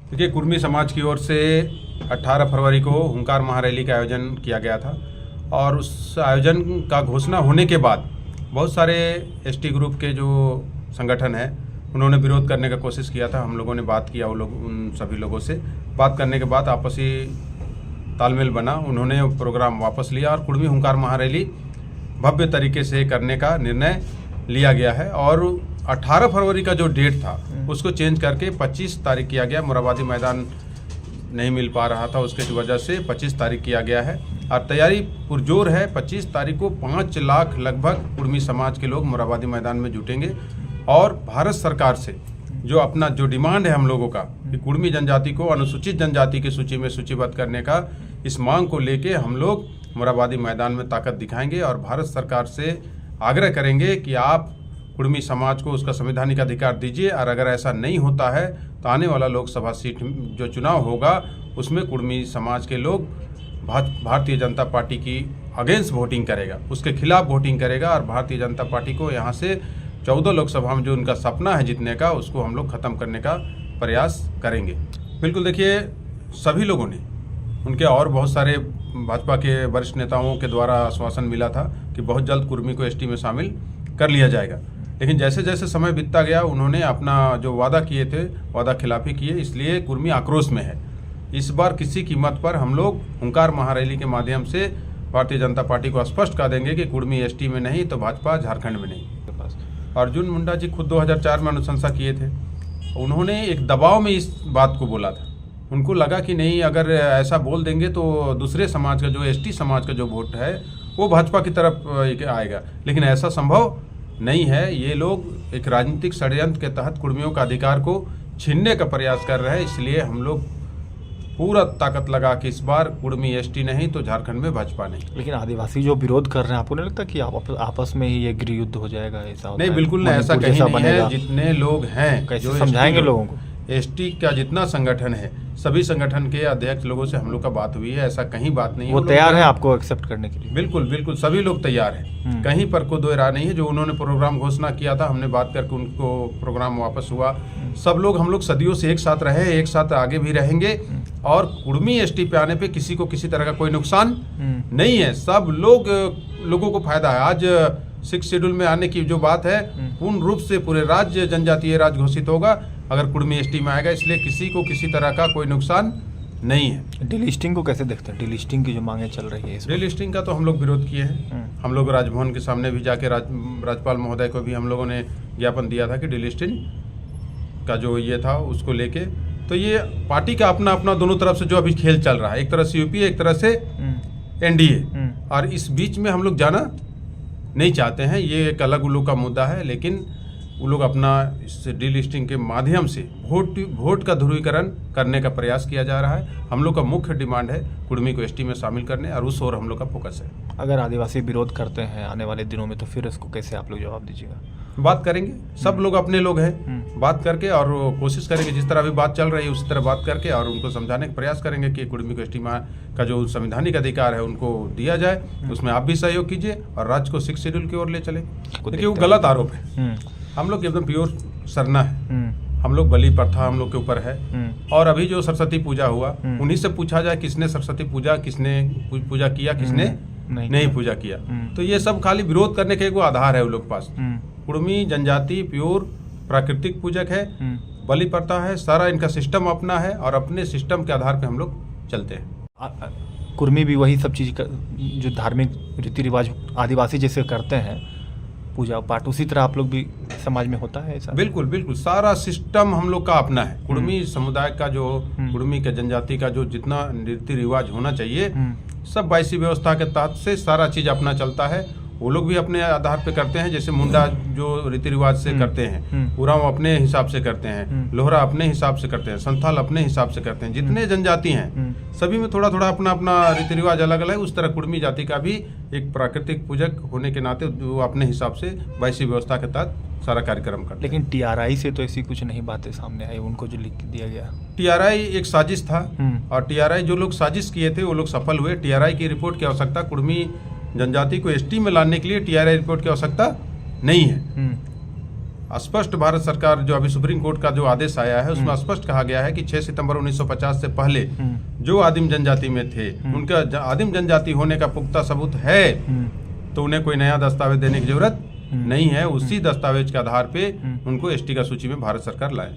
देखिए, कुर्मी समाज की ओर से 18 फरवरी को हुंकार महारैली का आयोजन किया गया था और उस आयोजन का घोषणा होने के बाद बहुत सारे एसटी ग्रुप के जो संगठन हैं उन्होंने विरोध करने का कोशिश किया था। हम लोगों ने बात किया उन सभी लोगों से। बात करने के बाद आपसी तालमेल बना, उन्होंने प्रोग्राम वापस लिया और कुर्मी हुंकार महारैली भव्य तरीके से करने का निर्णय लिया गया है। और 18 फरवरी का जो डेट था उसको चेंज करके 25 तारीख किया गया। मोराबादी मैदान नहीं मिल पा रहा था, उसके वजह से 25 तारीख किया गया है और तैयारी पुरजोर है। 25 तारीख को 5 लाख लगभग कुर्मी समाज के लोग मोराबादी मैदान में जुटेंगे और भारत सरकार से जो अपना जो डिमांड है हम लोगों का कि कुर्मी जनजाति को अनुसूचित जनजाति की सूची में सूचीबद्ध करने का, इस मांग को लेके हम लोग मोराबादी मैदान में ताकत दिखाएंगे और भारत सरकार से आग्रह करेंगे कि आप कुर्मी समाज को उसका संवैधानिक अधिकार दीजिए। और अगर ऐसा नहीं होता है तो आने वाला लोकसभा सीट जो चुनाव होगा उसमें कुर्मी समाज के लोग भारतीय जनता पार्टी की अगेंस्ट वोटिंग करेगा, उसके खिलाफ वोटिंग करेगा और भारतीय जनता पार्टी को यहाँ से 14 लोकसभा में जो उनका सपना है जीतने का, उसको हम लोग ख़त्म करने का प्रयास करेंगे। बिल्कुल, देखिए, सभी लोगों ने उनके और बहुत सारे भाजपा के वरिष्ठ नेताओं के द्वारा आश्वासन मिला था कि बहुत जल्द कुर्मी को एसटी में शामिल कर लिया जाएगा, लेकिन जैसे जैसे समय बीतता गया उन्होंने अपना जो वादा किए थे वादा खिलाफी किए, इसलिए कुर्मी आक्रोश में है। इस बार किसी कीमत पर हम लोग हुंकार महारैली के माध्यम से भारतीय जनता पार्टी को स्पष्ट कर देंगे कि कुर्मी एसटी में नहीं तो भाजपा झारखंड में नहीं। अर्जुन मुंडा जी खुद 2004 में अनुशंसा किए थे, उन्होंने एक दबाव में इस बात को बोला था। उनको लगा कि नहीं, अगर ऐसा बोल देंगे तो दूसरे समाज का जो एसटी समाज का जो वोट है वो भाजपा की तरफ आएगा, लेकिन ऐसा संभव नहीं है। ये लोग एक राजनीतिक षड्यंत्र के तहत कुर्मियों का अधिकार को छीनने का प्रयास कर रहे हैं। इसलिए हम लोग पूरा ताकत लगा कि इस बार कुर्मी एसटी नहीं तो झारखंड में भाजपा नहीं। लेकिन आदिवासी जो विरोध कर रहे हैं, आपको नहीं लगता कि आपस में ही ये गृह युद्ध हो जाएगा? ऐसा नहीं, बिल्कुल नहीं, ऐसा कहीं नहीं है। जितने लोग हैं, कैसे समझाएंगे लोगों को? एसटी का जितना संगठन है, सभी संगठन के अध्यक्ष लोगों से हम लोग का बात हुई है, ऐसा कहीं बात नहीं है। वो तैयार है आपको एक्सेप्ट करने के लिए? बिल्कुल बिल्कुल, सभी लोग तैयार हैं, कहीं पर कोई दो राय नहीं है। जो उन्होंने प्रोग्राम घोषणा किया था, हमने बात करके उनको प्रोग्राम वापस हुआ। सब लोग, हम लोग सदियों से एक साथ रहे, एक साथ आगे भी रहेंगे और कुर्मी एसटी पे आने पे किसी को किसी तरह का कोई नुकसान नहीं है। सब लोगों को फायदा है। आज 6 शेड्यूल में आने की जो बात है, पूर्ण रूप से पूरे राज्य जनजातीय राज्य घोषित होगा अगर कुर्मी एसटी में आएगा, इसलिए किसी को किसी तरह का कोई नुकसान नहीं है। डिलिस्टिंग को कैसे देखते हैं? डिलिस्टिंग की जो मांगे चल रही है, डिलिस्टिंग का तो हम लोग विरोध किए हैं। हम लोग राजभवन के सामने भी जाके राज्यपाल महोदय को भी हम लोगों ने ज्ञापन दिया था कि डिलिस्टिंग का जो ये था उसको लेके। तो ये पार्टी का अपना अपना दोनों तरफ से जो अभी खेल चल रहा है, एक तरह से यूपीए, एक तरह से एनडीए, और इस बीच में हम लोग जाना नहीं चाहते हैं। ये एक अलग उल्लू का मुद्दा है, लेकिन वो लोग अपना इस डीलिस्टिंग के माध्यम से वोट का ध्रुवीकरण करने का प्रयास किया जा रहा है। हम लोग का मुख्य डिमांड है कुर्मी को एसटी में शामिल करने, और उस ओर हम लोग का फोकस है। अगर आदिवासी विरोध करते हैं आने वाले दिनों में, तो फिर इसको कैसे आप लोग जवाब दीजिएगा? बात करेंगे, सब लोग अपने लोग हैं, बात करके और कोशिश करेंगे जिस तरह अभी बात चल रही है उसी तरह बात करके और उनको समझाने का प्रयास करेंगे कि कुर्मी को एसटी का जो संवैधानिक अधिकार है उनको दिया जाए। उसमें आप भी सहयोग कीजिए और राज्य को 6 शेड्यूल की ओर ले चले। देखिए, वो गलत आरोप है। हम लोग एकदम प्योर सरना है, हम लोग बलि प्रथा हम लोग के ऊपर है। और अभी जो सरस्वती पूजा हुआ, उन्हीं से पूछा जाए किसने सरस्वती पूजा, किसने पूजा किया, किसने नहीं पूजा किया। तो ये सब खाली विरोध करने के एक आधार है उन लोग पास। कुर्मी जनजाति प्योर प्राकृतिक पूजक है, बलि प्रथा है, सारा इनका सिस्टम अपना है और अपने सिस्टम के आधार पे हम लोग चलते हैं। कुर्मी भी वही सब चीज़ जो धार्मिक रीति रिवाज आदिवासी जैसे करते हैं, पूजा पाठ, उसी तरह आप लोग भी समाज में होता है ऐसा? बिल्कुल बिल्कुल, सारा सिस्टम हम लोग का अपना है। कुर्मी समुदाय का जो कुर्मी के जनजाति का जो जितना रीति रिवाज होना चाहिए, सब 22वीं व्यवस्था के तहत से सारा चीज अपना चलता है। वो लोग भी अपने आधार पे करते हैं, जैसे मुंडा जो रीति रिवाज से करते हैं, उरांव अपने हिसाब से करते हैं, लोहरा अपने हिसाब से करते हैं, संथाल अपने हिसाब से करते हैं। जितने जनजाति हैं सभी में थोड़ा थोड़ा अपना अपना रीति रिवाज अलग अलग है। उस तरह कुर्मी जाति का भी एक प्राकृतिक पूजक होने के नाते वो अपने हिसाब से 22वीं व्यवस्था के तहत सारा कार्यक्रम करते हैं। लेकिन टीआरआई से तो ऐसी कुछ नहीं बातें सामने आई, उनको जो लिख दिया गया। टीआरआई एक साजिश था और टीआरआई जो लोग साजिश किए थे वो लोग सफल हुए। टीआरआई की रिपोर्ट की आवश्यकता कुर्मी जनजाति को एसटी में लाने के लिए टीआरआई रिपोर्ट की आवश्यकता नहीं है। स्पष्ट भारत सरकार जो अभी सुप्रीम कोर्ट का जो आदेश आया है उसमें स्पष्ट कहा गया है कि 6 सितंबर 1950 से पहले जो आदिम जनजाति में थे उनका आदिम जनजाति होने का पुख्ता सबूत है तो उन्हें कोई नया दस्तावेज देने की जरूरत नहीं है। उसी दस्तावेज के आधार पे उनको एसटी का सूची में भारत सरकार लाए।